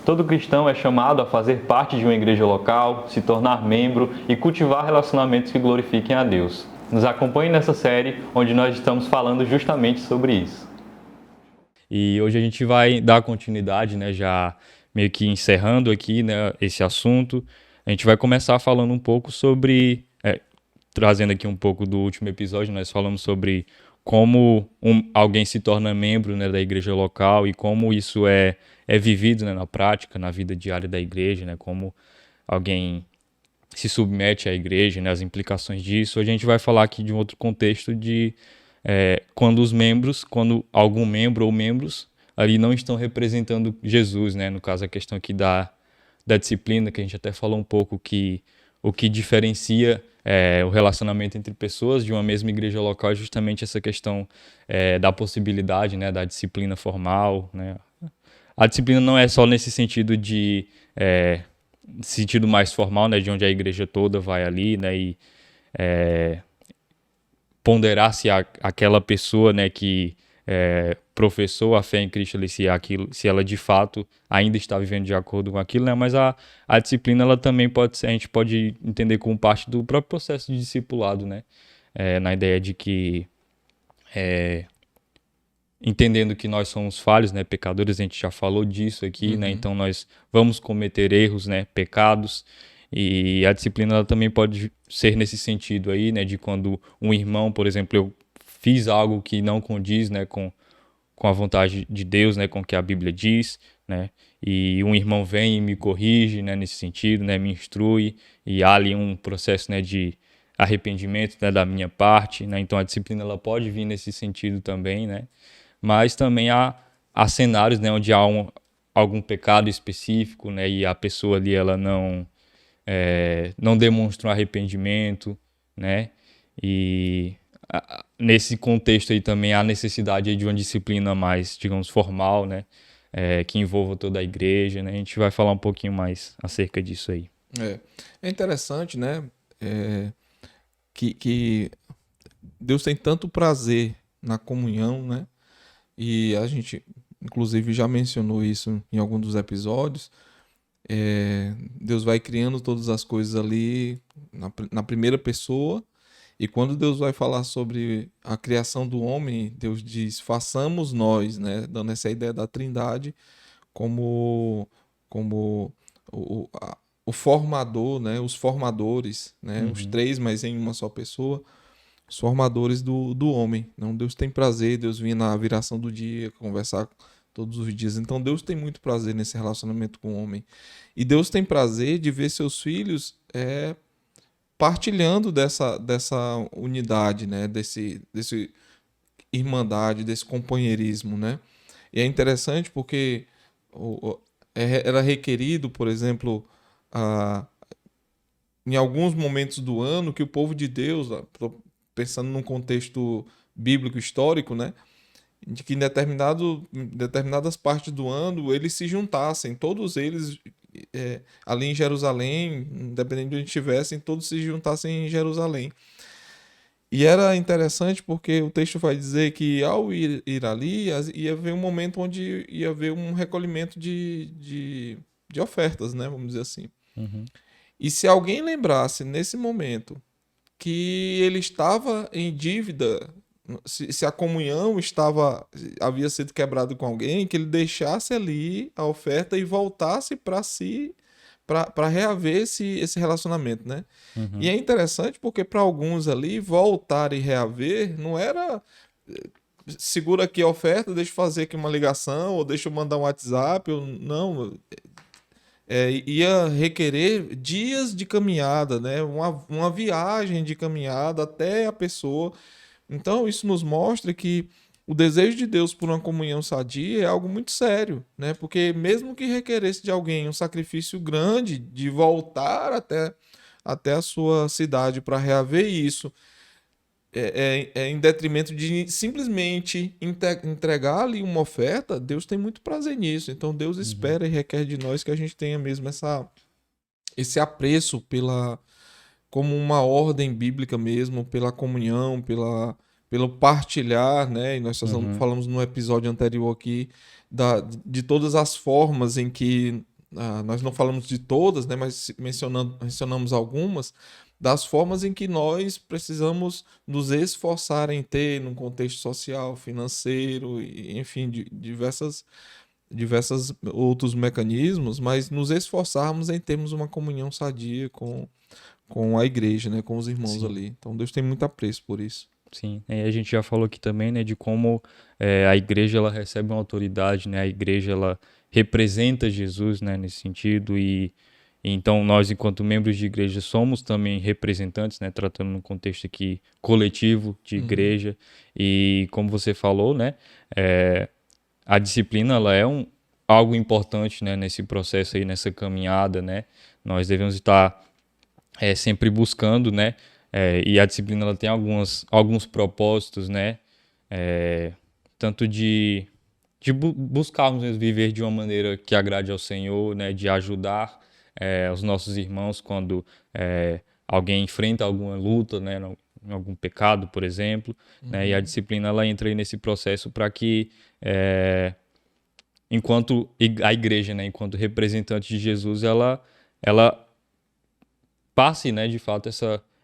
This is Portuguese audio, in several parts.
Todo cristão é chamado a fazer parte de uma igreja local, se tornar membro e cultivar relacionamentos que glorifiquem a Deus. Nos acompanhe nessa série, onde nós estamos falando justamente sobre isso. E hoje a gente vai dar continuidade, né, já meio que encerrando aqui, né, esse assunto. A gente vai começar falando um pouco sobre, trazendo aqui um pouco do último episódio, nós falamos sobre como alguém se torna membro, né, da igreja local e como isso é vivido, né, na prática, na vida diária da igreja, né, como alguém se submete à igreja, né, as implicações disso. Hoje a gente vai falar aqui de um outro contexto de quando algum membro ou membros ali não estão representando Jesus, né, no caso a questão aqui da disciplina, que a gente até falou um pouco que o que diferencia o relacionamento entre pessoas de uma mesma igreja local é justamente essa questão da possibilidade, né, da disciplina formal, né. A disciplina não é só nesse sentido de sentido mais formal, né, de onde a igreja toda vai ali, né, e ponderar se aquela pessoa, né, que professou a fé em Cristo, ali, se ela de fato ainda está vivendo de acordo com aquilo, né, mas a disciplina ela também pode ser, a gente pode entender como parte do próprio processo de discipulado, né, na ideia de que entendendo que nós somos falhos, né, pecadores, a gente já falou disso aqui, né, então nós vamos cometer erros, né, pecados, e a disciplina ela também pode ser nesse sentido aí, né, de quando um irmão, por exemplo, eu fiz algo que não condiz, né, com a vontade de Deus, né, com o que a Bíblia diz, né, e um irmão vem e me corrige, né, nesse sentido, né, me instrui, e há ali um processo, né, de arrependimento, né, da minha parte, né, então a disciplina ela pode vir nesse sentido também, né, mas também há cenários, né, onde há algum pecado específico, né, e a pessoa ali ela não demonstra um arrependimento, né, e nesse contexto aí também há necessidade aí de uma disciplina mais, digamos, formal, né, que envolva toda a igreja, né, a gente vai falar um pouquinho mais acerca disso aí. É interessante, né, que Deus tem tanto prazer na comunhão, né, e a gente, inclusive, já mencionou isso em algum dos episódios. Deus vai criando todas as coisas ali na primeira pessoa, e quando Deus vai falar sobre a criação do homem, Deus diz, façamos nós, né, dando essa ideia da trindade como o formador, né, os formadores, né, os três, mas em uma só pessoa, os formadores do homem. Não, Deus tem prazer, Deus vinha na viração do dia, conversar todos os dias. Então Deus tem muito prazer nesse relacionamento com o homem. E Deus tem prazer de ver seus filhos partilhando dessa unidade, né, desse irmandade, desse companheirismo, né? E é interessante porque era requerido, por exemplo, em alguns momentos do ano, que o povo de Deus, pensando num contexto bíblico histórico, né, de que em determinadas partes do ano eles se juntassem, todos eles ali em Jerusalém, independente de onde estivessem, todos se juntassem em Jerusalém. E era interessante porque o texto vai dizer que ao ir ali, ia haver um momento onde ia haver um recolhimento de ofertas, né, vamos dizer assim. E se alguém lembrasse nesse momento que ele estava em dívida, se a comunhão havia sido quebrada com alguém, que ele deixasse ali a oferta e voltasse para si, para reaver esse relacionamento, né? E é interessante porque para alguns ali, voltar e reaver não era segura aqui a oferta, deixa eu fazer aqui uma ligação, ou deixa eu mandar um WhatsApp, não, ia requerer dias de caminhada, né? Uma viagem de caminhada até a pessoa. Então, isso nos mostra que o desejo de Deus por uma comunhão sadia é algo muito sério, né? Porque mesmo que requeresse de alguém um sacrifício grande de voltar até a sua cidade para reaver isso, em detrimento de simplesmente entregar ali uma oferta, Deus tem muito prazer nisso. Então Deus espera e requer de nós que a gente tenha mesmo esse apreço como uma ordem bíblica mesmo, pela comunhão, pelo partilhar, né? E nós falamos no episódio anterior aqui de todas as formas em que nós não falamos de todas, né, mas mencionamos algumas, das formas em que nós precisamos nos esforçar em ter, num contexto social, financeiro, e, enfim, diversas outros mecanismos, mas nos esforçarmos em termos uma comunhão sadia com a igreja, né, com os irmãos Sim. ali. Então Deus tem muito apreço por isso. Sim, e a gente já falou aqui também, né, de como a igreja ela recebe uma autoridade, né, a igreja ela representa Jesus, né, nesse sentido e então nós enquanto membros de igreja somos também representantes, né, tratando num contexto aqui coletivo de igreja e como você falou, né, a disciplina ela é algo importante, né, nesse processo aí, nessa caminhada, né, nós devemos estar sempre buscando, né? E a disciplina ela tem alguns propósitos, né? Tanto de buscarmos mesmo viver de uma maneira que agrade ao Senhor, né? De ajudar os nossos irmãos quando alguém enfrenta alguma luta, né? Em algum pecado, por exemplo, né? E a disciplina ela entra aí nesse processo para que enquanto a igreja, né? Enquanto representante de Jesus, ela passe, né, de fato,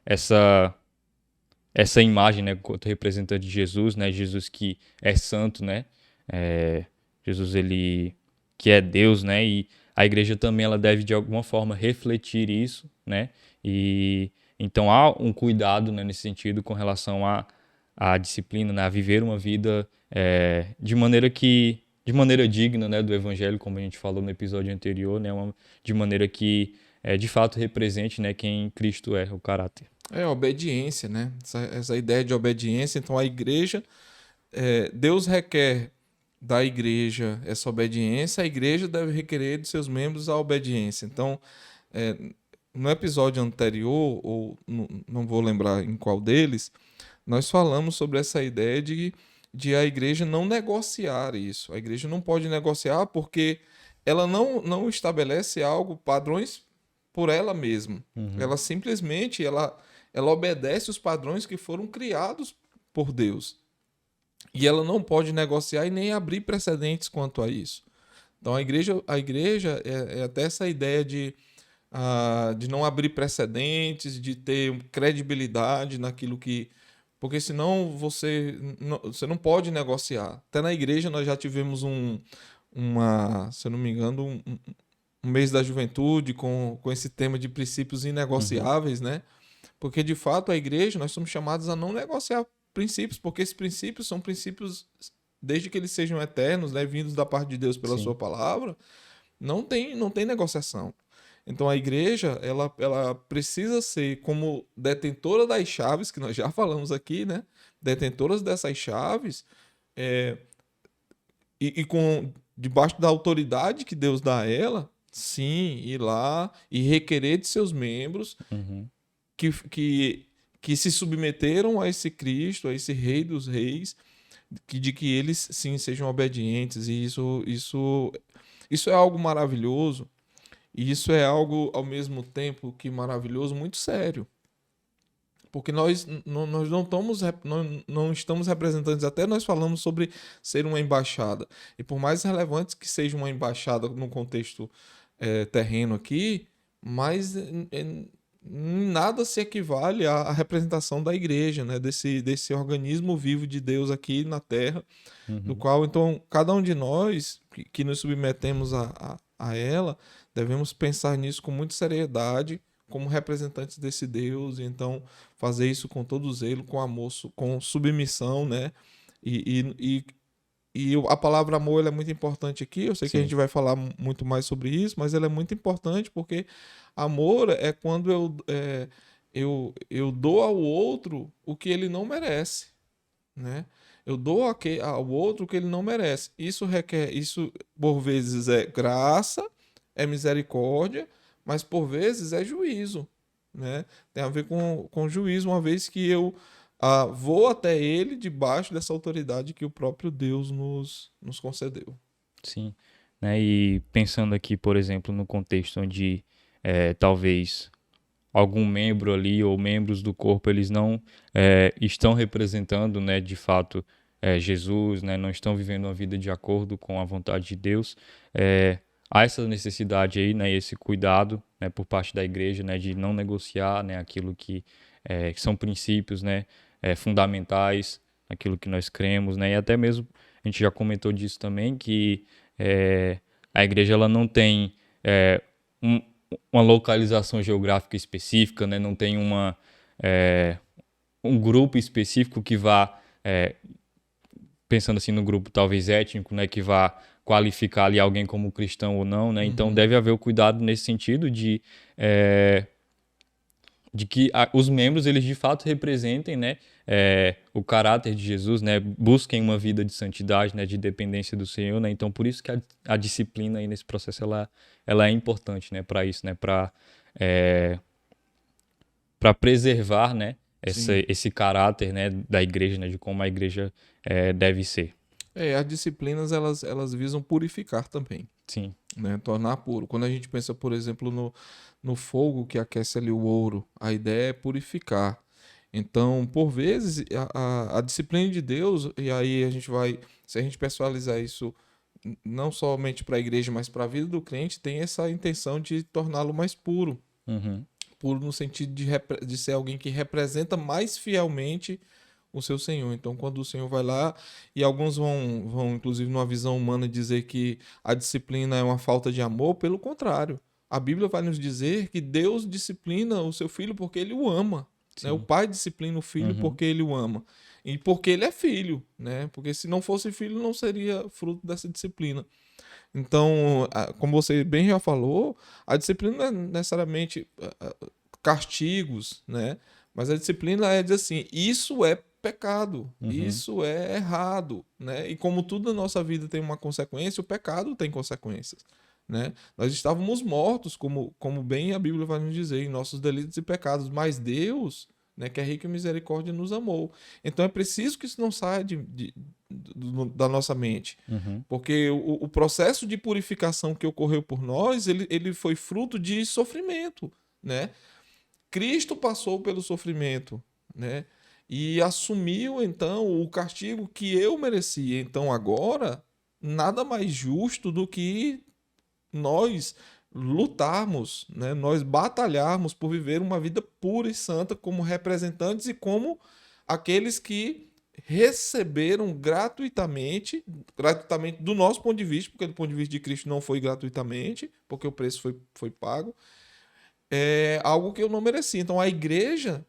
essa imagem, né, quanto representante de Jesus, né, Jesus que é santo, né, Jesus ele que é Deus, né, e a igreja também ela deve de alguma forma refletir isso, né, e então há um cuidado, né, nesse sentido com relação à disciplina, né, a viver uma vida de maneira digna, né, do evangelho, como a gente falou no episódio anterior, né, de maneira que de fato represente, né, quem Cristo é, o caráter. É obediência, né? Essa ideia de obediência. Então, a igreja, Deus requer da igreja essa obediência, a igreja deve requerer de seus membros a obediência. Então, no episódio anterior, ou não vou lembrar em qual deles, nós falamos sobre essa ideia de a igreja não negociar isso. A igreja não pode negociar porque ela não estabelece algo, padrões por ela mesma. Ela simplesmente ela obedece os padrões que foram criados por Deus. E ela não pode negociar e nem abrir precedentes quanto a isso. Então a igreja é até essa ideia de não abrir precedentes, de ter credibilidade naquilo que. Porque senão você não pode negociar. Até na igreja nós já tivemos se eu não me engano, um mês da juventude com esse tema de princípios inegociáveis, né? Porque, de fato, a igreja, nós somos chamados a não negociar princípios, porque esses princípios são princípios, desde que eles sejam eternos, né, vindos da parte de Deus pela Sim. sua palavra, não tem negociação. Então, a igreja, ela precisa ser como detentora das chaves, que nós já falamos aqui, né? Detentoras dessas chaves, debaixo da autoridade que Deus dá a ela, sim, ir lá e requerer de seus membros que se submeteram a esse Cristo, a esse Rei dos Reis, de que eles sim sejam obedientes. E isso é algo maravilhoso. E isso é algo, ao mesmo tempo que maravilhoso, muito sério. Porque nós não estamos representantes, até nós falamos sobre ser uma embaixada. E por mais relevante que seja uma embaixada no contexto terreno aqui, mas nada se equivale à representação da igreja, né? Desse organismo vivo de Deus aqui na Terra, do qual, então, cada um de nós que nos submetemos a ela, devemos pensar nisso com muita seriedade, como representantes desse Deus, e então fazer isso com todo zelo, com amor, com submissão, né? E a palavra amor ela é muito importante aqui. Eu sei que a Sim. gente vai falar muito mais sobre isso, mas ela é muito importante porque amor é quando eu dou ao outro o que ele não merece, né? Eu dou ao outro o que ele não merece. Isso por vezes é graça, é misericórdia, mas por vezes é juízo, né? Tem a ver com juízo, uma vez que eu vou até ele debaixo dessa autoridade que o próprio Deus nos concedeu. Sim, né? E pensando aqui, por exemplo, no contexto onde talvez algum membro ali ou membros do corpo eles não estão representando, né, de fato Jesus, né, não estão vivendo uma vida de acordo com a vontade de Deus, há essa necessidade aí, né, esse cuidado, né, por parte da igreja, né, de não negociar, né, aquilo que são princípios, né, fundamentais, aquilo que nós cremos, né, e até mesmo a gente já comentou disso também, que a igreja ela não tem um- uma localização geográfica específica, né, não tem um grupo específico que vá, pensando assim no grupo talvez étnico, né, que vá qualificar ali alguém como cristão ou não, né? Então deve haver o cuidado nesse sentido de que os membros eles de fato representem, né, o caráter de Jesus, né, busquem uma vida de santidade, né, de dependência do Senhor, né? Então por isso que a disciplina aí nesse processo ela é importante, né, para isso, né, para preservar, né, Sim. esse caráter, né, da igreja, né, de como a igreja deve ser. As disciplinas elas visam purificar também, Sim. né? Tornar puro. Quando a gente pensa, por exemplo, no fogo que aquece ali o ouro, a ideia é purificar. Então, por vezes, a disciplina de Deus, e aí a gente vai, se a gente pessoalizar isso não somente para a igreja, mas para a vida do crente, tem essa intenção de torná-lo mais puro. Uhum. Puro no sentido de ser alguém que representa mais fielmente o seu Senhor. Então, quando o Senhor vai lá, e alguns vão inclusive, numa visão humana, dizer que a disciplina é uma falta de amor, pelo contrário. A Bíblia vai nos dizer que Deus disciplina o seu filho porque ele o ama. Né? O Sim. pai disciplina o filho Uhum. porque ele o ama. E porque ele é filho, né? Porque se não fosse filho, não seria fruto dessa disciplina. Então, como você bem já falou, a disciplina não é necessariamente castigos, né? Mas a disciplina é dizer assim, isso é pecado, Uhum. isso é errado, né? E como tudo na nossa vida tem uma consequência, o pecado tem consequências, né? Nós estávamos mortos, como bem a Bíblia vai nos dizer, em nossos delitos e pecados, mas Deus, né, que é rico em misericórdia, nos amou. Então é preciso que isso não saia da nossa mente. Uhum. Porque o processo de purificação que ocorreu por nós, ele foi fruto de sofrimento, né? Cristo passou pelo sofrimento, né? E assumiu então o castigo que eu merecia. Então agora, nada mais justo do que nós lutarmos, né? Nós batalharmos por viver uma vida pura e santa como representantes e como aqueles que receberam gratuitamente do nosso ponto de vista, porque do ponto de vista de Cristo não foi gratuitamente, porque o preço foi pago, é algo que eu não merecia. Então a igreja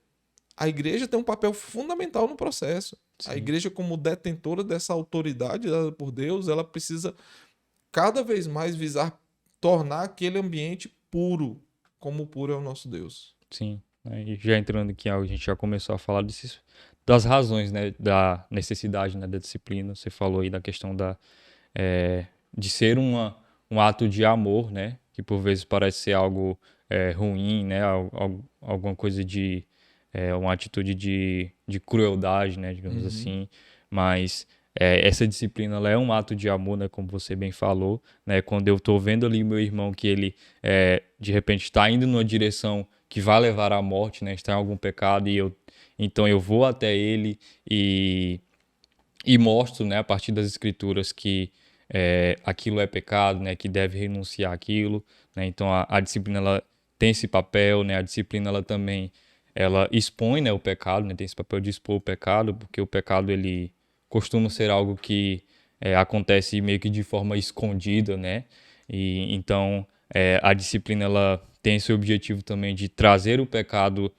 tem um papel fundamental no processo. A Sim. igreja, como detentora dessa autoridade dada por Deus, ela precisa cada vez mais visar tornar aquele ambiente puro, como puro é o nosso Deus. Sim. E já entrando aqui, a gente já começou a falar das razões, né, da necessidade, né, da disciplina. Você falou aí da questão de ser um ato de amor, né, que por vezes parece ser algo ruim, né, alguma coisa uma atitude de crueldade, né, digamos Uhum. assim, mas essa disciplina ela é um ato de amor, né, como você bem falou, né, quando eu estou vendo ali meu irmão que ele de repente está indo numa direção que vai levar à morte, né, está em algum pecado então eu vou até ele e mostro, né, a partir das escrituras que aquilo é pecado, né, que deve renunciar àquilo, né, então a disciplina ela tem esse papel, né, a disciplina ela expõe, né, o pecado, né, tem esse papel de expor o pecado, porque o pecado ele costuma ser algo que acontece meio que de forma escondida, né, e então a disciplina ela tem esse objetivo também de trazer o pecado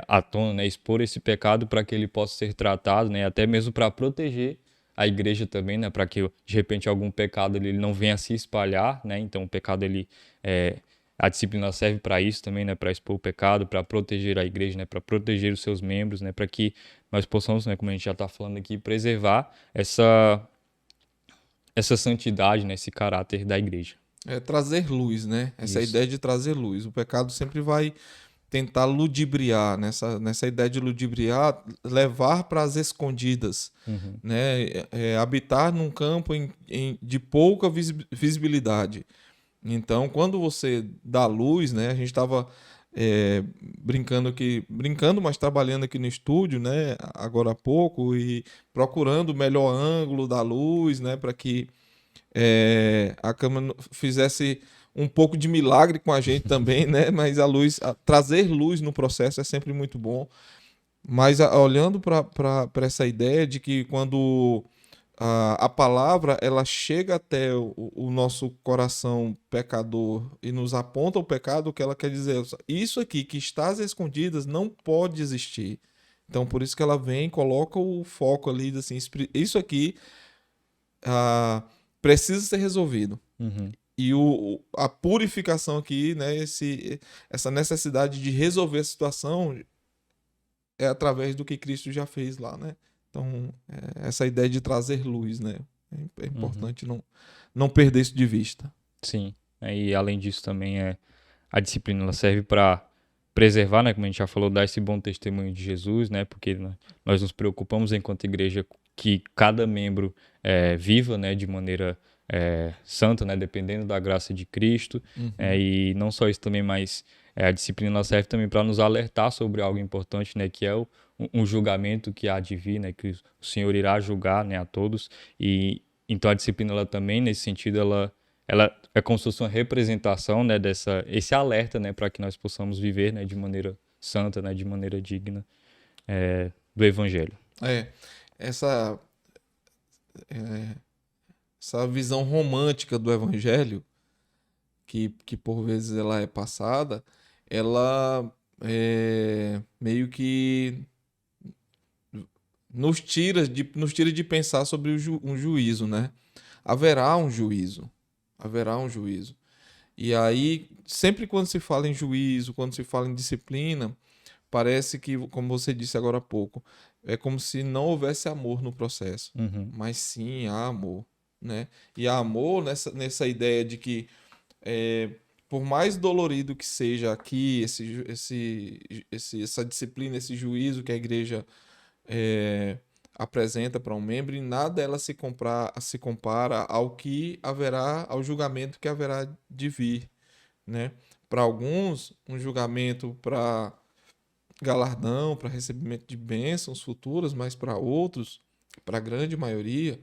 à tona, né, expor esse pecado para que ele possa ser tratado, né, até mesmo para proteger a igreja também, né, para que de repente algum pecado ele não venha a se espalhar, né, então o pecado a disciplina serve para isso também, né, para expor o pecado, para proteger a igreja, né, para proteger os seus membros, né, para que nós possamos, né, como a gente já está falando aqui, preservar essa santidade, né, esse caráter da igreja. É trazer luz, né? Essa Isso. ideia de trazer luz. O pecado sempre vai tentar ludibriar, nessa ideia de ludibriar, levar para as escondidas, Uhum. né? Habitar num campo de pouca visibilidade. Então, quando você dá luz, né? A gente estava brincando, mas trabalhando aqui no estúdio, né? Agora há pouco e procurando o melhor ângulo da luz, né? Para que a Câmara fizesse um pouco de milagre com a gente também, né? Mas trazer luz no processo é sempre muito bom. Mas olhando para essa ideia de que quando a palavra ela chega até o nosso coração pecador e nos aponta o pecado, o que ela quer dizer, isso aqui que está às escondidas não pode existir. Então, por isso que ela vem, coloca o foco ali, diz assim, isso aqui precisa ser resolvido. Uhum. E a purificação aqui, né, essa necessidade de resolver a situação é através do que Cristo já fez lá, né? Então, essa ideia de trazer luz, né? É importante não perder isso de vista. Sim. E além disso também a disciplina ela serve para preservar, né, como a gente já falou, dar esse bom testemunho de Jesus, né? Porque nós nos preocupamos enquanto igreja que cada membro viva, né, de maneira santa, né, dependendo da graça de Cristo. E não só isso também, mas a disciplina ela serve também para nos alertar sobre algo importante, né, que é um julgamento que há de vir, né, que o Senhor irá julgar, né, a todos. E então a disciplina ela também nesse sentido ela é como se fosse uma representação, né, esse alerta, né, para que nós possamos viver, né, de maneira santa, né, de maneira digna do Evangelho. Essa visão romântica do Evangelho, que por vezes ela é passada, ela meio que nos tira de pensar sobre um juízo, né? Haverá um juízo. E aí, sempre quando se fala em juízo, quando se fala em disciplina, parece que, como você disse agora há pouco, é como se não houvesse amor no processo. Uhum. Mas sim, há amor, né? E há amor nessa ideia de que, por mais dolorido que seja aqui essa disciplina, esse juízo que a igreja apresenta para um membro, e nada ela se compara ao julgamento que haverá de vir, né? Para alguns, um julgamento para galardão, para recebimento de bênçãos futuras, mas para outros, para a grande maioria,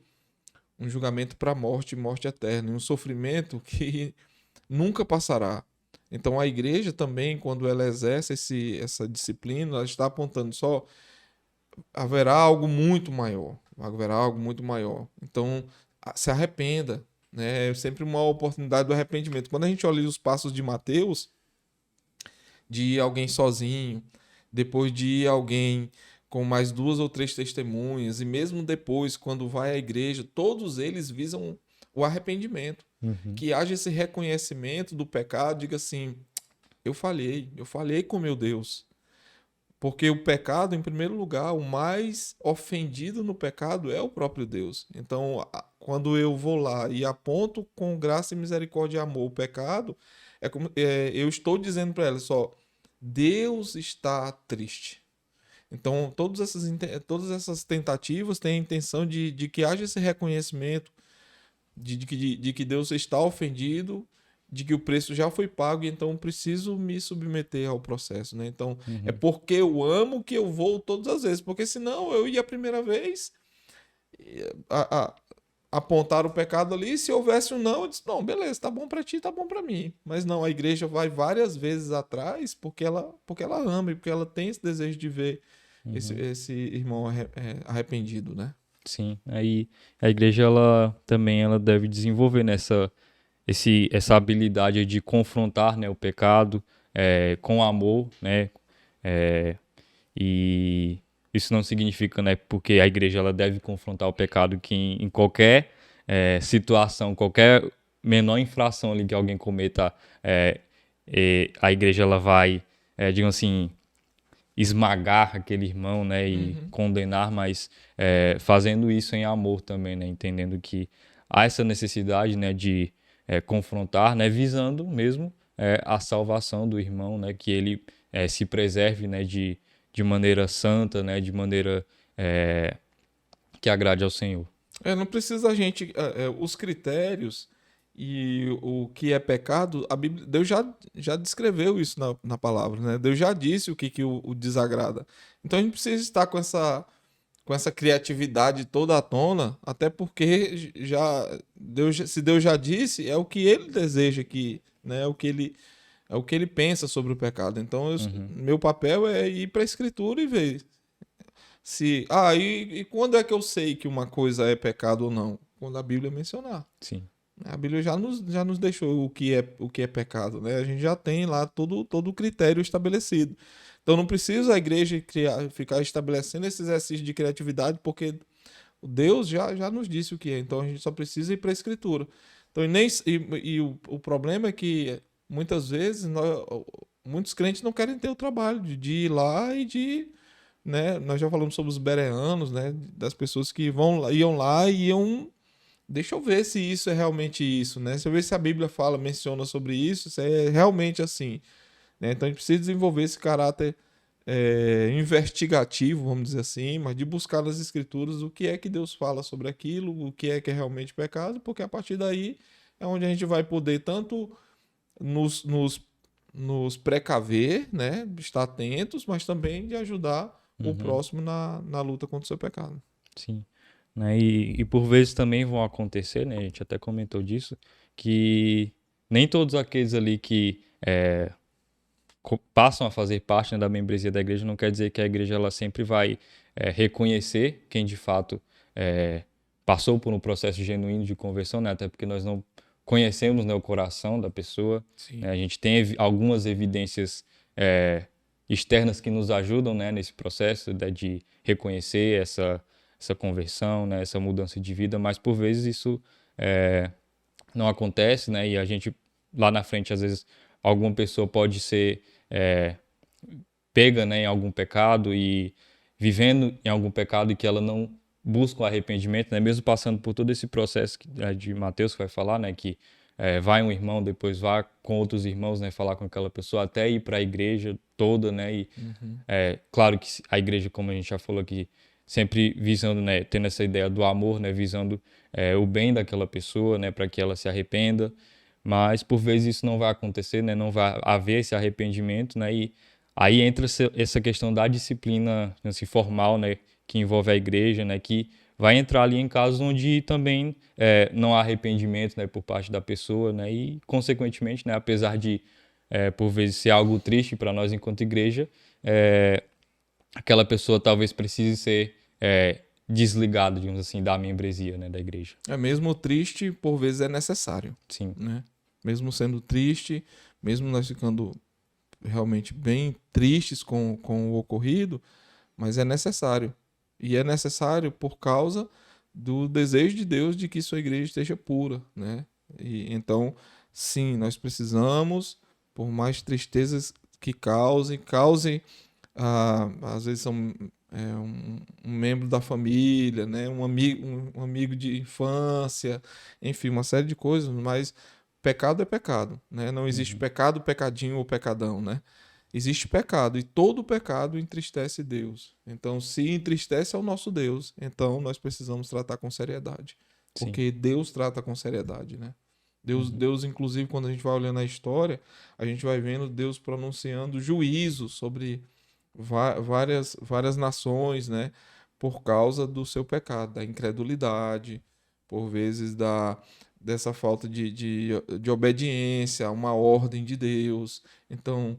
um julgamento para morte eterna, e um sofrimento que nunca passará. Então a igreja também, quando ela exerce essa disciplina, ela está apontando só haverá algo muito maior. Então, se arrependa, né? É sempre uma oportunidade do arrependimento. Quando a gente olha os passos de Mateus, de ir alguém sozinho, depois de ir alguém com mais 2 ou 3 testemunhas, e mesmo depois, quando vai à igreja, todos eles visam o arrependimento. Uhum. Que haja esse reconhecimento do pecado, diga assim, eu falhei com meu Deus. Porque o pecado, em primeiro lugar, o mais ofendido no pecado é o próprio Deus. Então, quando eu vou lá e aponto com graça e misericórdia e amor o pecado, eu estou dizendo para ela só, Deus está triste. Então, todas essas tentativas têm a intenção de que haja esse reconhecimento de que Deus está ofendido, de que o preço já foi pago, e então preciso me submeter ao processo, né? Então, é porque eu amo que eu vou todas as vezes, porque senão eu ia a primeira vez apontar o pecado ali, se houvesse um não, eu disse, não, beleza, tá bom pra ti, tá bom pra mim. Mas não, a igreja vai várias vezes atrás porque ela ama e porque ela tem esse desejo de ver esse irmão arrependido, né? Sim, aí a igreja ela deve desenvolver essa habilidade de confrontar, né, o pecado com amor, né, e isso não significa, né, porque a igreja ela deve confrontar o pecado que em qualquer situação, qualquer menor infração ali que alguém cometa, a igreja ela vai, digamos assim, esmagar aquele irmão, né, e condenar, mas fazendo isso em amor também, né, entendendo que há essa necessidade, né, de confrontar, né, visando mesmo a salvação do irmão, né, que ele se preserve, né, de maneira santa, né, de maneira que agrade ao Senhor. Não precisa a gente... os critérios e o que é pecado, a Bíblia, Deus já descreveu isso na palavra, né? Deus já disse o que o desagrada. Então a gente precisa estar com com essa criatividade toda à tona, até porque se Deus já disse, é o que ele deseja que, né, é o que ele pensa sobre o pecado. Então, meu papel é ir para a Escritura e ver se, e quando é que eu sei que uma coisa é pecado ou não? Quando a Bíblia mencionar. Sim. A Bíblia já nos deixou o que é pecado, né? A gente já tem lá todo o critério estabelecido. Então não precisa a igreja ficar estabelecendo esse exercício de criatividade, porque Deus já nos disse o que é. Então a gente só precisa ir para a Escritura. Então, o problema é que muitas vezes muitos crentes não querem ter o trabalho de ir lá e de, né? Nós já falamos sobre os bereanos, né? Das pessoas que iam lá e iam. Deixa eu ver se isso é realmente isso, né? Deixa eu ver se a Bíblia menciona sobre isso, se é realmente assim, né? Então a gente precisa desenvolver esse caráter investigativo, vamos dizer assim, mas de buscar nas Escrituras o que é que Deus fala sobre aquilo, o que é realmente pecado, porque a partir daí é onde a gente vai poder tanto nos precaver, né? Estar atentos, mas também de ajudar o próximo na luta contra o seu pecado. Sim. Né? E por vezes também vão acontecer, né? A gente até comentou disso, que nem todos aqueles ali que passam a fazer parte, né, da membresia da igreja, não quer dizer que a igreja ela sempre vai reconhecer quem de fato passou por um processo genuíno de conversão, né? Até porque nós não conhecemos, né, o coração da pessoa. Né? A gente tem algumas evidências externas que nos ajudam, né, nesse processo, né, de reconhecer essa conversão, né, essa mudança de vida, mas por vezes isso não acontece, né, e a gente lá na frente, às vezes, alguma pessoa pode ser pega, né, em algum pecado e vivendo em algum pecado e que ela não busca o arrependimento, né, mesmo passando por todo esse processo de Mateus que vai falar, né, que vai um irmão, depois vai com outros irmãos, né, falar com aquela pessoa, até ir para a igreja toda, né, e claro que a igreja, como a gente já falou aqui, sempre visando, né, tendo essa ideia do amor, né, visando o bem daquela pessoa, né, para que ela se arrependa, mas por vezes isso não vai acontecer, né, não vai haver esse arrependimento, né, e aí entra essa questão da disciplina assim, formal, né, que envolve a igreja, né, que vai entrar ali em casos onde também não há arrependimento, né, por parte da pessoa, né, e consequentemente, né, apesar de por vezes ser algo triste para nós enquanto igreja, aquela pessoa talvez precise ser desligada, digamos assim, da membresia, né, da igreja. Mesmo triste, por vezes é necessário. Sim. Né? Mesmo sendo triste, mesmo nós ficando realmente bem tristes com o ocorrido, mas é necessário. E é necessário por causa do desejo de Deus de que sua igreja esteja pura, né? E então, sim, nós precisamos, por mais tristezas que causem, às vezes são um membro da família, né? Um amigo de infância, enfim, uma série de coisas, mas pecado é pecado, né? Não existe pecado, pecadinho ou pecadão, né? Existe pecado e todo pecado entristece Deus. Então, se entristece ao nosso Deus, então nós precisamos tratar com seriedade. Porque Deus trata com seriedade, né? Deus, inclusive, quando a gente vai olhando a história, a gente vai vendo Deus pronunciando juízo sobre várias nações, né? Por causa do seu pecado, da incredulidade, por vezes dessa falta de obediência a uma ordem de Deus. Então,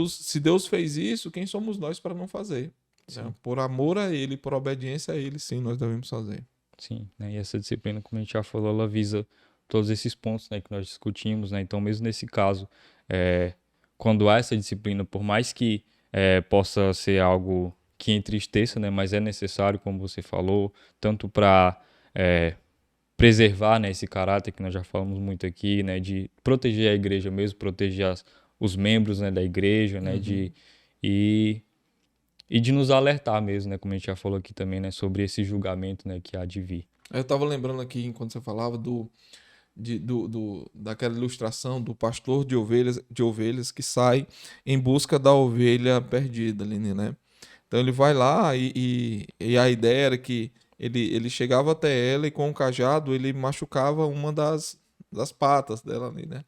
se Deus fez isso, quem somos nós para não fazer? Né? Por amor a Ele, por obediência a Ele, sim, nós devemos fazer. Sim, né? E essa disciplina, como a gente já falou, ela visa todos esses pontos, né, que nós discutimos, né? Então, mesmo nesse caso, quando há essa disciplina, por mais que possa ser algo que entristeça, né, mas é necessário, como você falou, tanto para preservar, né, esse caráter que nós já falamos muito aqui, né, de proteger a igreja mesmo, proteger os membros, né, da igreja, né, e de nos alertar mesmo, né, como a gente já falou aqui também, né, sobre esse julgamento, né, que há de vir. Eu estava lembrando aqui, enquanto você falava, daquela ilustração do pastor de ovelhas que sai em busca da ovelha perdida ali, né? Então ele vai lá e a ideia era que ele chegava até ela e com o cajado ele machucava uma das patas dela ali, né?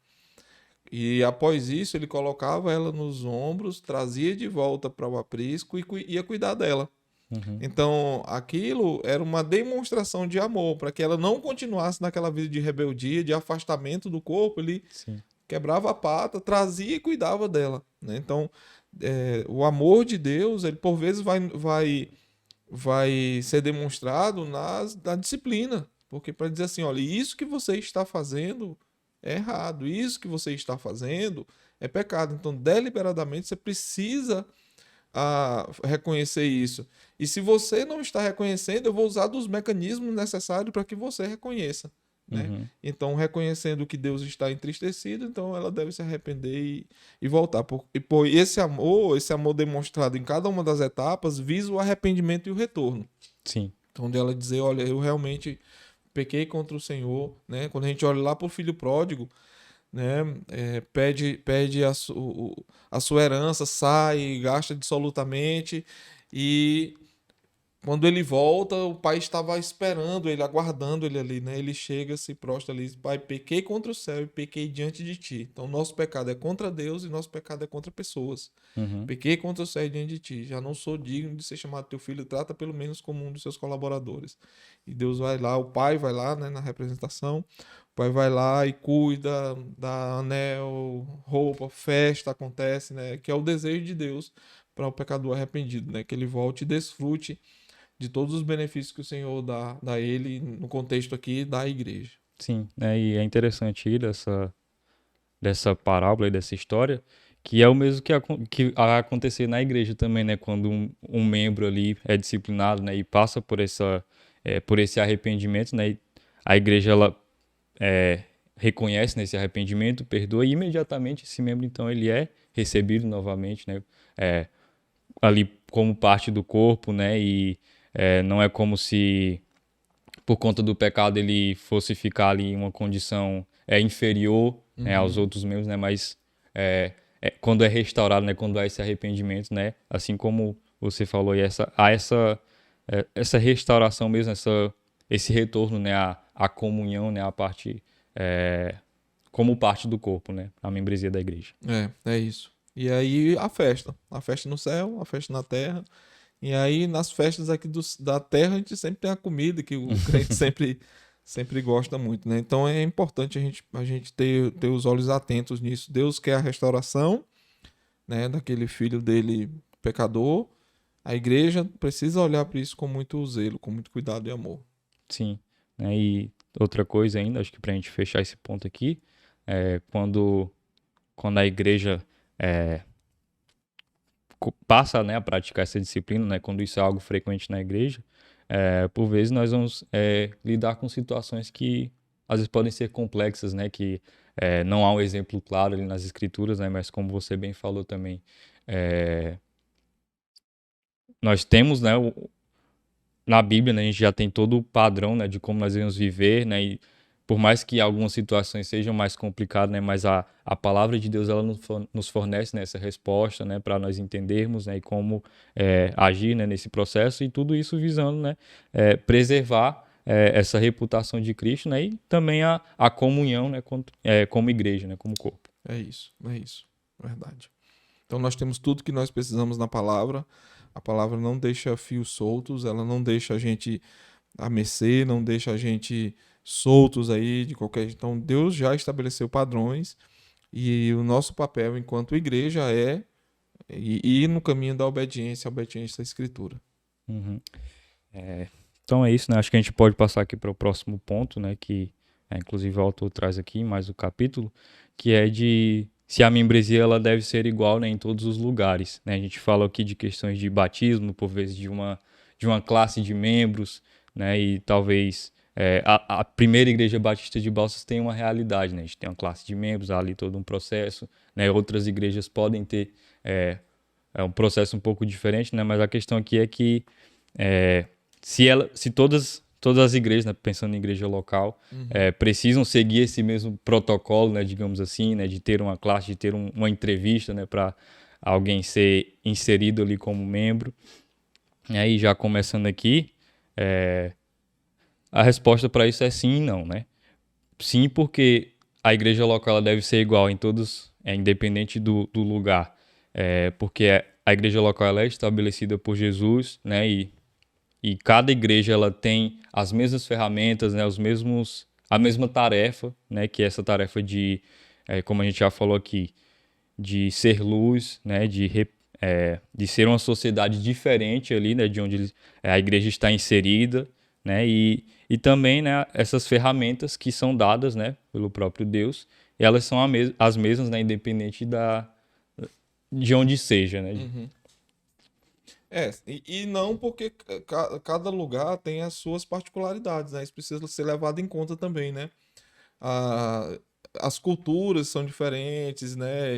E após isso ele colocava ela nos ombros, trazia de volta para o aprisco e ia cuidar dela. Então, aquilo era uma demonstração de amor, para que ela não continuasse naquela vida de rebeldia, de afastamento do corpo. Ele Sim. quebrava a pata, trazia e cuidava dela, né? Então, o amor de Deus, ele por vezes vai ser demonstrado na disciplina, porque para dizer assim, olha, isso que você está fazendo é errado, isso que você está fazendo é pecado. Então, deliberadamente, você precisa reconhecer isso. E se você não está reconhecendo, eu vou usar dos mecanismos necessários para que você reconheça, né? Então, reconhecendo que Deus está entristecido, então ela deve se arrepender e voltar. Por esse amor demonstrado em cada uma das etapas, visa o arrependimento e o retorno. Sim. Então, de ela dizer, olha, eu realmente pequei contra o Senhor, né? Quando a gente olha lá para o filho pródigo, né? Pede a sua herança, sai, gasta dissolutamente, e quando ele volta, o pai estava esperando ele, aguardando ele ali, né? Ele chega, se prostra ali, pai, pequei contra o céu e pequei diante de ti. Então, nosso pecado é contra Deus e nosso pecado é contra pessoas. Pequei contra o céu diante de ti, já não sou digno de ser chamado teu filho, trata pelo menos como um dos seus colaboradores. E Deus vai lá, o pai vai lá, né, na representação, o pai vai lá e cuida, dá anel, roupa, festa acontece, né, que é o desejo de Deus para o pecador arrependido, né, que ele volte e desfrute de todos os benefícios que o Senhor dá a ele, no contexto aqui da igreja. Sim, né? E é interessante aí dessa parábola e dessa história, que é o mesmo que vai acontecer na igreja também, né? Quando um membro ali é disciplinado, né? E passa por esse arrependimento, né? E a igreja, ela reconhece nesse arrependimento, perdoa, e imediatamente esse membro, então, ele é recebido novamente, né? Ali como parte do corpo, né? E não é como se por conta do pecado ele fosse ficar ali em uma condição inferior, né, aos outros membros, né? Mas quando é restaurado, né? Quando há esse arrependimento, né? Assim como você falou, e há essa restauração mesmo, esse retorno, né? À comunhão, né? A parte como parte do corpo, né? A membresia da igreja. É isso. E aí a festa no céu, a festa na terra. E aí nas festas aqui da terra a gente sempre tem a comida que o crente sempre gosta muito, né? Então é importante a gente ter os olhos atentos nisso. Deus quer a restauração, né, daquele filho dele pecador. A igreja precisa olhar para isso com muito zelo, com muito cuidado e amor. Sim, né? E outra coisa ainda, acho que para a gente fechar esse ponto aqui, quando a igreja passa, né, a praticar essa disciplina, né, quando isso é algo frequente na igreja, por vezes nós vamos lidar com situações que às vezes podem ser complexas, né, que não há um exemplo claro ali nas escrituras, né, mas como você bem falou também, nós temos, né, na Bíblia, né, a gente já tem todo o padrão, né, de como nós devemos viver, né, e por mais que algumas situações sejam mais complicadas, né, mas a palavra de Deus ela nos fornece, né, essa resposta, né, para nós entendermos, né, e como agir, né, nesse processo, e tudo isso visando, né, preservar essa reputação de Cristo, né, e também a comunhão, né, como igreja, né, como corpo. É isso, verdade. Então nós temos tudo que nós precisamos na palavra. A palavra não deixa fios soltos, ela não deixa a gente à mercê, não deixa a gente soltos aí de qualquer... Então Deus já estabeleceu padrões e o nosso papel enquanto igreja é ir no caminho da obediência, a obediência à Escritura. Então é isso, né? Acho que a gente pode passar aqui para o próximo ponto, né? Que inclusive o autor traz aqui mais o capítulo, que é de se a membresia ela deve ser igual, né, em todos os lugares, né? A gente fala aqui de questões de batismo, por vezes de uma classe de membros, né? E talvez a primeira igreja batista de Balsas tem uma realidade, né? A gente tem uma classe de membros, há ali todo um processo, né? Outras igrejas podem ter um processo um pouco diferente, né? Mas a questão aqui é que se todas as igrejas, né, pensando em igreja local, precisam seguir esse mesmo protocolo, né, digamos assim, né, de ter uma classe, de ter uma entrevista, né, para alguém ser inserido ali como membro. E aí, já começando aqui, a resposta para isso é sim e não, né? Sim, porque a igreja local ela deve ser igual em todos, independente do lugar, porque a igreja local ela é estabelecida por Jesus, né, e e cada igreja ela tem as mesmas ferramentas, né, a mesma tarefa, né, que é essa tarefa de, como a gente já falou aqui, de ser luz, né, de ser uma sociedade diferente ali, né, de onde a igreja está inserida, né, e também, né, essas ferramentas que são dadas, né, pelo próprio Deus, elas são as mesmas, né, independente de onde seja, né. Uhum. E não porque cada lugar tem as suas particularidades, né? Isso precisa ser levado em conta também, né? A- as culturas são diferentes, né?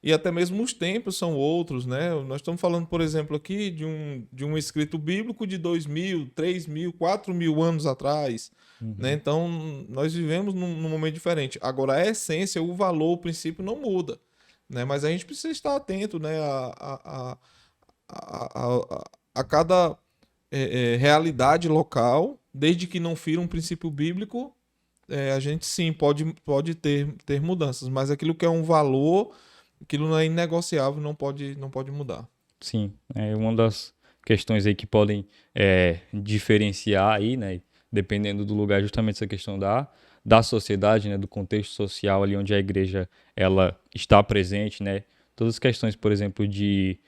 E até mesmo os tempos são outros, né? Nós estamos falando, por exemplo, aqui de um escrito bíblico de 2.000, 3.000, 4.000 anos atrás, né? Uhum. Então, nós vivemos num momento diferente. Agora, a essência, o valor, o princípio não muda, né? Mas a gente precisa estar atento, né? A cada realidade local, desde que não fira um princípio bíblico, a gente sim pode ter mudanças, mas aquilo que é um valor, aquilo não é inegociável, não pode mudar. Sim, é uma das questões aí que podem diferenciar aí, né, dependendo do lugar, justamente essa questão da sociedade, né, do contexto social ali onde a igreja ela está presente, né, todas as questões, por exemplo, de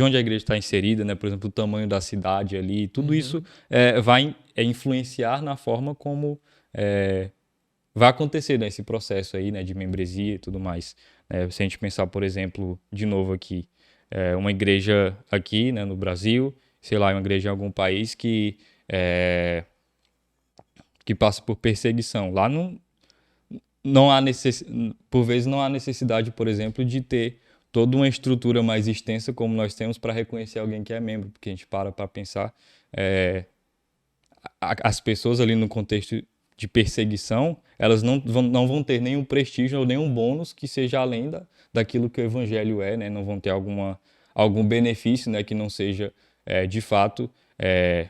onde a igreja está inserida, né, por exemplo, o tamanho da cidade ali, tudo isso Uhum. vai influenciar na forma como vai acontecer, né, esse processo aí, né, de membresia e tudo mais. Se a gente pensar, por exemplo, de novo aqui, uma igreja aqui, né, no Brasil, sei lá, uma igreja em algum país que passa por perseguição. Lá não há por vezes não há necessidade, por exemplo, de ter toda uma estrutura mais extensa como nós temos para reconhecer alguém que é membro, porque a gente para pensar, é, as pessoas ali no contexto de perseguição, elas não vão ter nenhum prestígio ou nenhum bônus que seja além daquilo que o evangelho é, né? Não vão ter algum benefício, né, que não seja, de fato,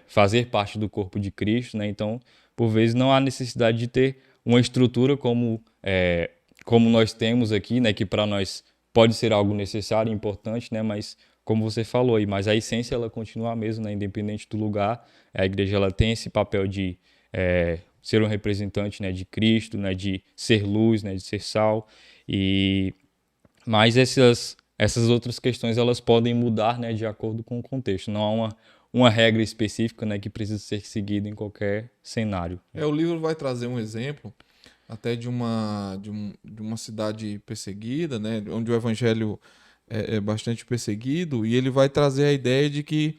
fazer parte do corpo de Cristo, né? Então, por vezes, não há necessidade de ter uma estrutura como nós temos aqui, né, que para nós pode ser algo necessário e importante, né, mas como você falou aí, mas a essência ela continua a mesma, né, independente do lugar. A igreja ela tem esse papel de ser um representante, né, de Cristo, né, de ser luz, né, de ser sal, e mas essas outras questões elas podem mudar, né, de acordo com o contexto. Não há uma regra específica, né, que precisa ser seguida em qualquer cenário. O livro vai trazer um exemplo até de uma cidade perseguida, né, onde o evangelho é bastante perseguido, e ele vai trazer a ideia de que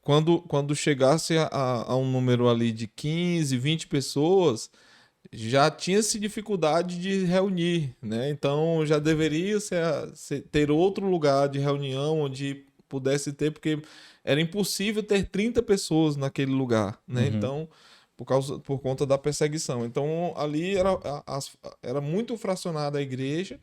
quando chegasse a um número ali de 15, 20 pessoas, já tinha-se dificuldade de reunir, né? Então já deveria ter outro lugar de reunião onde pudesse ter, porque era impossível ter 30 pessoas naquele lugar, né? Uhum. Então, por conta da perseguição. Então ali era muito fracionada a igreja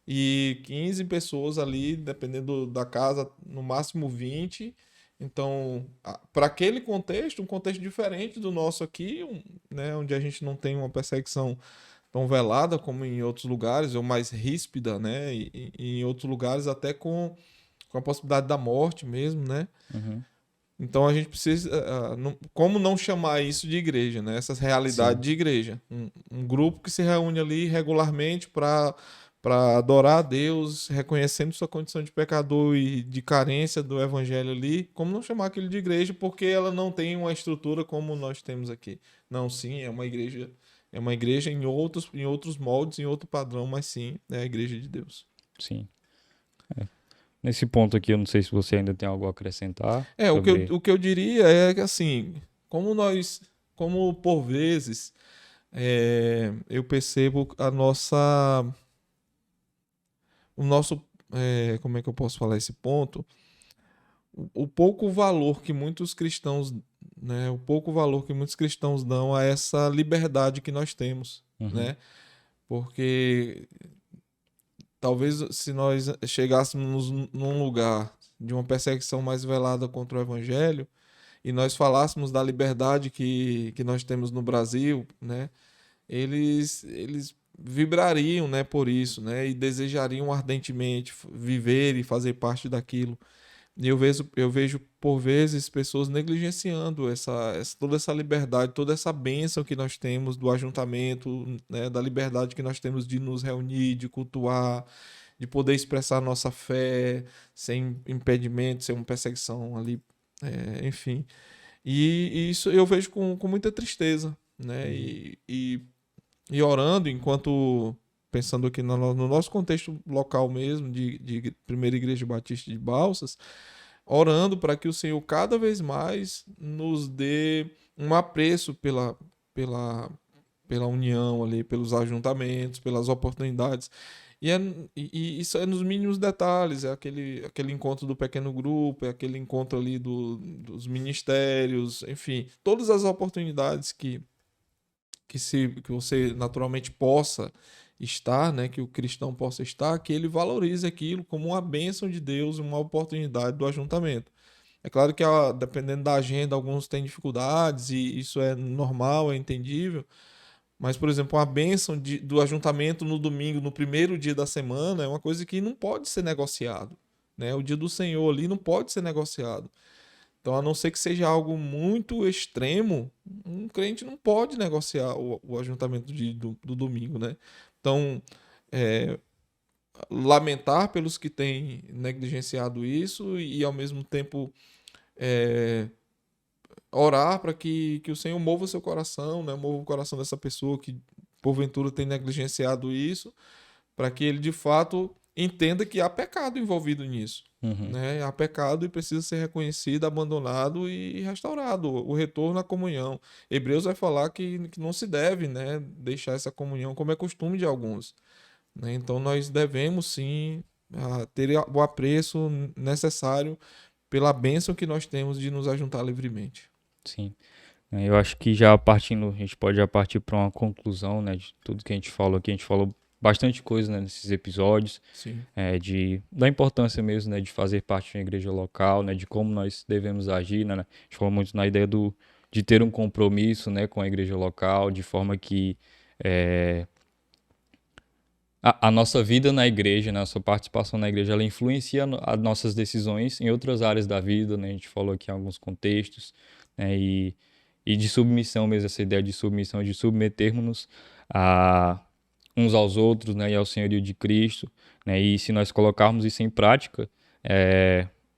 e 15 pessoas ali, dependendo da casa, no máximo 20. Então, para aquele contexto, um contexto diferente do nosso aqui, né, onde a gente não tem uma perseguição tão velada como em outros lugares, ou mais ríspida, né, e em outros lugares até com a possibilidade da morte mesmo, né? Uhum. Então a gente precisa, como não chamar isso de igreja, né? Essas realidades Sim. de igreja. Um grupo que se reúne ali regularmente para adorar a Deus, reconhecendo sua condição de pecador e de carência do evangelho ali. Como não chamar aquilo de igreja, porque ela não tem uma estrutura como nós temos aqui. Não, sim, é uma igreja em outros moldes, em outro padrão, mas sim, é a igreja de Deus. Sim. Nesse ponto aqui, eu não sei se você ainda tem algo a acrescentar O que eu, sobre. o que eu diria é que, assim, como por vezes, eu percebo o nosso, como é que eu posso falar esse ponto? O pouco valor que muitos cristãos, né, o pouco valor que muitos cristãos dão a essa liberdade que nós temos, Uhum. né? Porque talvez se nós chegássemos num lugar de uma perseguição mais velada contra o evangelho, e nós falássemos da liberdade que nós temos no Brasil, né, eles vibrariam, né, por isso, né, e desejariam ardentemente viver e fazer parte daquilo. E eu vejo por vezes pessoas negligenciando toda essa liberdade, toda essa bênção que nós temos do ajuntamento, né, da liberdade que nós temos de nos reunir, de cultuar, de poder expressar nossa fé sem impedimento, sem uma perseguição ali, enfim. E isso eu vejo com muita tristeza, né? E orando, pensando aqui no nosso contexto local mesmo, de Primeira Igreja Batista de Balsas, orando para que o Senhor cada vez mais nos dê um apreço pela união ali, pelos ajuntamentos, pelas oportunidades. E isso é nos mínimos detalhes, é aquele encontro do pequeno grupo, é aquele encontro ali dos ministérios, enfim, todas as oportunidades que você naturalmente possa estar, né, que o cristão possa estar, que ele valorize aquilo como uma bênção de Deus, uma oportunidade do ajuntamento. É claro que, dependendo da agenda, alguns têm dificuldades e isso é normal, é entendível, mas, por exemplo, a bênção do ajuntamento no domingo, no primeiro dia da semana, é uma coisa que não pode ser negociado, né? O dia do Senhor ali não pode ser negociado. Então, a não ser que seja algo muito extremo, um crente não pode negociar o ajuntamento do domingo, né? Então, é, lamentar pelos que têm negligenciado isso e ao mesmo tempo, é, orar para que o Senhor mova seu coração, né? Mova o coração dessa pessoa que porventura tem negligenciado isso, para que ele de fato entenda que há pecado envolvido nisso. Uhum. Né? Há pecado e precisa ser reconhecido, abandonado e restaurado. O retorno à comunhão. Hebreus vai falar que não se deve, né, deixar essa comunhão como é costume de alguns. Né? Então nós devemos sim ter o apreço necessário pela bênção que nós temos de nos ajuntar livremente. Sim. Eu acho que já partindo, a gente pode já partir para uma conclusão, né, de tudo que a gente falou aqui. A gente falou bastante coisa, né, nesses episódios, Sim. da importância mesmo, né, de fazer parte de uma igreja local, né, de como nós devemos agir, né. A gente falou muito na ideia de ter um compromisso, né, com a igreja local, de forma que a nossa vida na igreja, né, a nossa participação na igreja, ela influencia as nossas decisões em outras áreas da vida, né. A gente falou aqui em alguns contextos, né, e de submissão mesmo, essa ideia de submissão, de submetermos-nos a uns aos outros, né, e ao senhorio de Cristo, né, e se nós colocarmos isso em prática,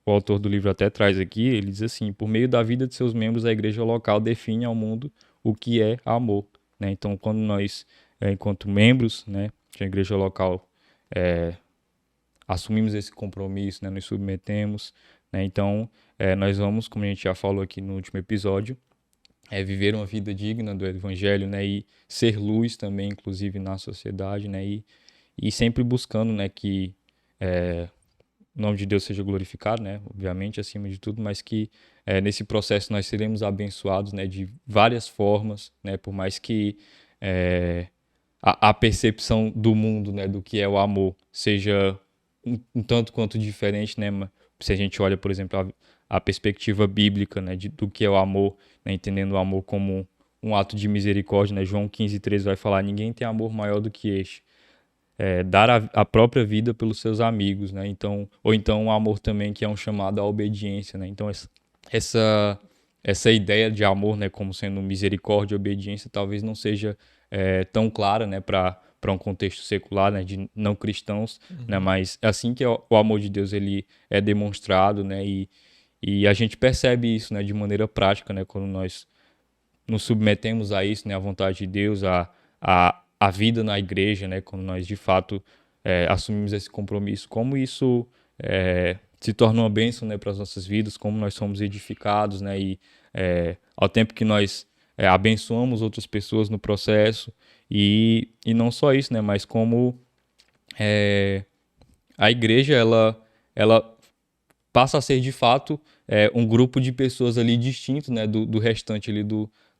o autor do livro até traz aqui, ele diz assim: por meio da vida de seus membros, a igreja local define ao mundo o que é amor, né. Então, quando nós, enquanto membros, né, de uma igreja local, assumimos esse compromisso, né, nos submetemos, né, então nós vamos, como a gente já falou aqui no último episódio, viver uma vida digna do evangelho, né, e ser luz também, inclusive, na sociedade, né, e sempre buscando, né, que o nome de Deus seja glorificado, né, obviamente, acima de tudo, mas que nesse processo nós seremos abençoados, né, de várias formas, né, por mais que a percepção do mundo, né, do que é o amor seja um tanto quanto diferente, né, se a gente olha, por exemplo, a perspectiva bíblica, né, do que é o amor, né, entendendo o amor como um ato de misericórdia, né, João 15:13 vai falar: ninguém tem amor maior do que este, dar a própria vida pelos seus amigos, né, então, ou então o amor também que é um chamado à obediência, né, então essa ideia de amor, né, como sendo misericórdia e obediência, talvez não seja tão clara, né, para um contexto secular, né, de não cristãos, né, mas é assim que o amor de Deus ele é demonstrado, né, e a gente percebe isso, né, de maneira prática, né, quando nós nos submetemos a isso, né, à vontade de Deus, a vida na igreja, né, quando nós de fato assumimos esse compromisso, como isso se torna uma bênção, né, para as nossas vidas, como nós somos edificados, né, e ao tempo que nós abençoamos outras pessoas no processo, e não só isso, né, mas como a igreja ela passa a ser de fato um grupo de pessoas ali distinto, né, do restante ali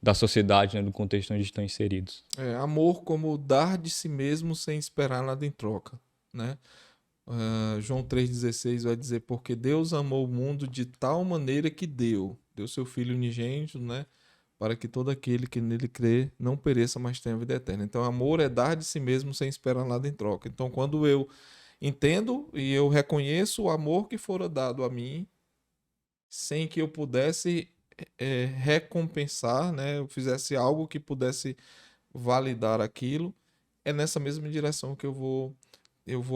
da sociedade, né, do contexto onde estão inseridos. Amor como dar de si mesmo sem esperar nada em troca, né? João 3,16 vai dizer: porque Deus amou o mundo de tal maneira que deu seu Filho unigênito, né? Para que todo aquele que nele crê não pereça, mas tenha vida eterna. Então, amor é dar de si mesmo sem esperar nada em troca. Então, quando eu entendo e eu reconheço o amor que fora dado a mim, sem que eu pudesse recompensar, né? Eu fizesse algo que pudesse validar aquilo, é nessa mesma direção que eu vou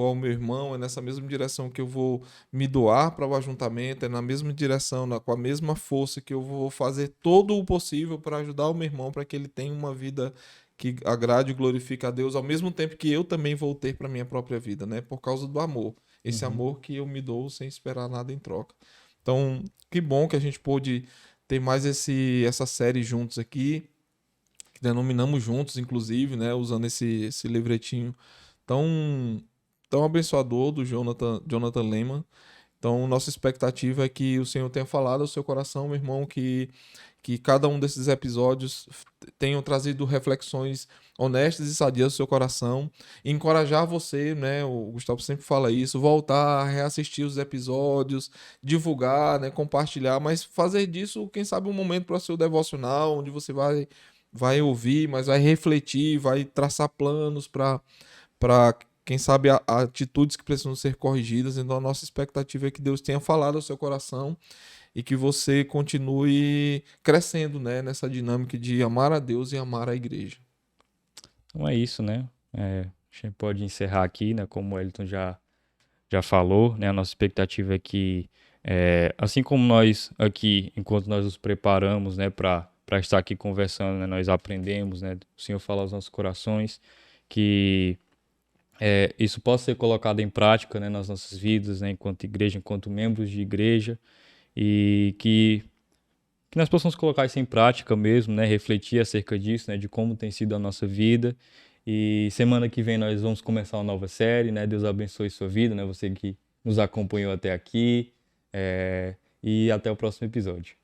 ao meu irmão, é nessa mesma direção que eu vou me doar para o ajuntamento, é na mesma direção, com a mesma força que eu vou fazer todo o possível para ajudar o meu irmão, para que ele tenha uma vida que agrade e glorifique a Deus, ao mesmo tempo que eu também vou ter para minha própria vida, né? Por causa do amor. Esse Uhum. amor que eu me dou sem esperar nada em troca. Então, que bom que a gente pôde ter mais essa série juntos aqui, que denominamos juntos, inclusive, né? Usando esse livretinho tão, tão abençoador do Jonathan Lehman. Então, nossa expectativa é que o Senhor tenha falado ao seu coração, meu irmão, que cada um desses episódios tenham trazido reflexões honestas e sadias ao seu coração, e encorajar você, né? O Gustavo sempre fala isso, voltar, reassistir os episódios, divulgar, né? Compartilhar, mas fazer disso, quem sabe, um momento para o seu devocional, onde você vai ouvir, mas vai refletir, vai traçar planos para quem sabe, atitudes que precisam ser corrigidas. Então, a nossa expectativa é que Deus tenha falado ao seu coração e que você continue crescendo, né, nessa dinâmica de amar a Deus e amar a igreja. Então é isso, né? A gente pode encerrar aqui, né? Como o Elton já falou, né? A nossa expectativa é que, assim como nós aqui, enquanto nós nos preparamos, né, para estar aqui conversando, né, nós aprendemos, né? O Senhor fala aos nossos corações que isso possa ser colocado em prática, né, nas nossas vidas, né, enquanto igreja, enquanto membros de igreja, e que nós possamos colocar isso em prática mesmo, né, refletir acerca disso, né, de como tem sido a nossa vida. E semana que vem nós vamos começar uma nova série, né? Deus abençoe sua vida, né? Você que nos acompanhou até aqui, e até o próximo episódio.